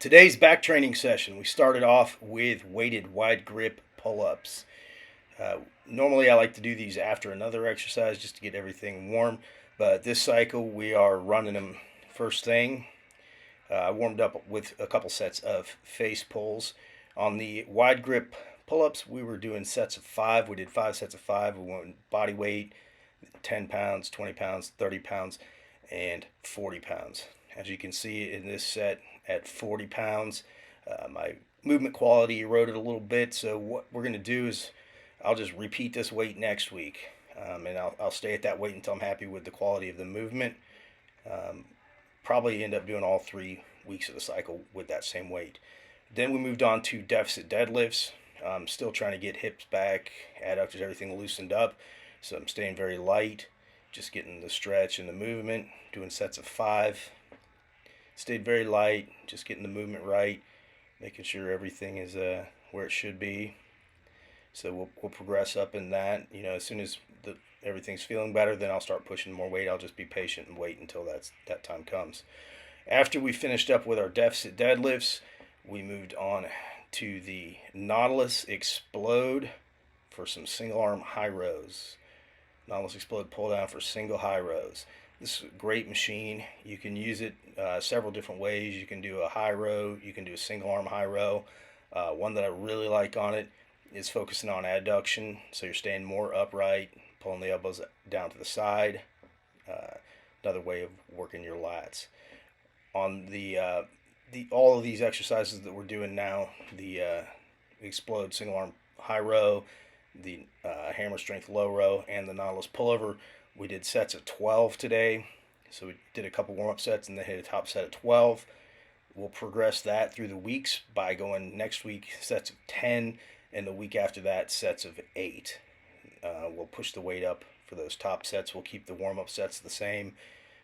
Today's back training session, we started off with weighted wide grip pull-ups. Normally I like to do these after another exercise just to get everything warm, but this cycle we are running them first thing. I warmed up with a couple sets of face pulls. On the wide grip pull-ups, we were doing sets of 5. We did 5 sets of 5. We went body weight, 10 pounds, 20 pounds, 30 pounds, and 40 pounds. As you can see in this set at 40 pounds, my movement quality eroded a little bit. So what we're going to do is I'll just repeat this weight next week. And I'll stay at that weight until I'm happy with the quality of the movement. Probably end up doing all 3 weeks of the cycle with that same weight. Then we moved on to deficit deadlifts. I'm still trying to get hips back, adductors, everything loosened up. So I'm staying very light, just getting the stretch and the movement, doing sets of 5. Stayed very light, just getting the movement right, making sure everything is where it should be. So we'll progress up in that. You know, as soon as everything's feeling better, then I'll start pushing more weight. I'll just be patient and wait until that time comes. After we finished up with our deficit deadlifts, we moved on to the Nautilus Explode for some single arm high rows. Nautilus Explode pull down for single high rows. This is a great machine. You can use it several different ways. You can do a high row. You can do a single arm high row. One that I really like on it is focusing on adduction. So you're staying more upright, pulling the elbows down to the side. Another way of working your lats. On the all of these exercises that we're doing now, the Explode single arm high row, the hammer strength low row, and the Nautilus Pullover, we did sets of 12 today. So we did a couple warm-up sets and then hit a top set of 12. We'll progress that through the weeks by going next week sets of 10, and the week after that sets of 8. We'll push the weight up for those top sets. We'll keep the warm-up sets the same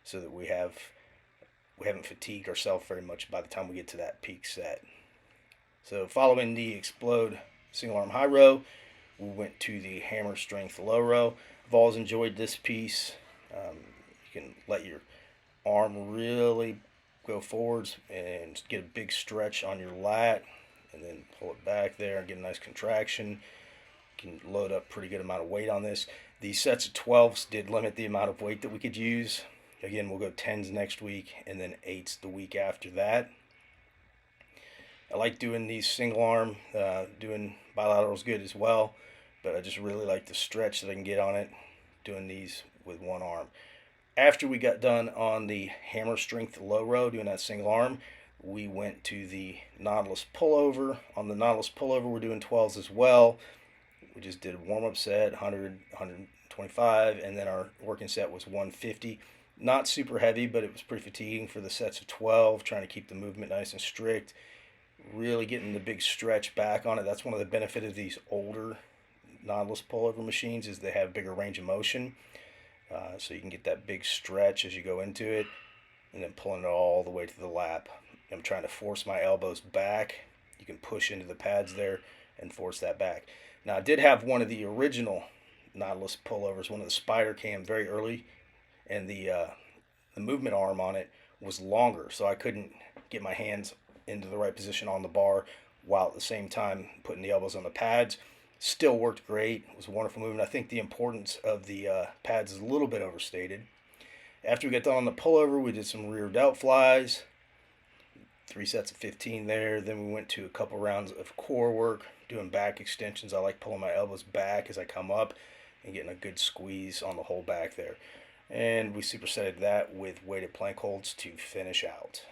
so that we haven't fatigued ourselves very much by the time we get to that peak set. So following the Explode single arm high row, we went to the hammer strength low row. I've always enjoyed this piece. You can let your arm really go forwards and get a big stretch on your lat, and then pull it back there and get a nice contraction. You can load up pretty good amount of weight on this. These sets of 12s did limit the amount of weight that we could use. Again, we'll go 10s next week and then 8s the week after that. I like doing these single arm. Doing bilaterals good as well, but I just really like the stretch that I can get on it doing these with one arm. After we got done on the hammer strength low row doing that single arm, we went to the Nautilus Pullover. On the Nautilus Pullover, we're doing 12s as well. We just did a warm-up set, 100, 125, and then our working set was 150. Not super heavy, but it was pretty fatiguing for the sets of 12, trying to keep the movement nice and strict. Really getting the big stretch back on it. That's one of the benefits of these older Nautilus Pullover machines is they have bigger range of motion. So you can get that big stretch as you go into it, and then pulling it all the way to the lap. I'm trying to force my elbows back. You can push into the pads there and force that back. Now I did have one of the original Nautilus Pullovers, one of the Spider Cam very early, and the movement arm on it was longer, so I couldn't get my hands into the right position on the bar while at the same time putting the elbows on the pads. Still worked great. It was a wonderful movement. I think the importance of the pads is a little bit overstated. After we got done on the pullover, we did some rear delt flies, 3 sets of 15 there. Then we went to a couple rounds of core work, doing back extensions. I like pulling my elbows back as I come up and getting a good squeeze on the whole back there. And we supersetted that with weighted plank holds to finish out.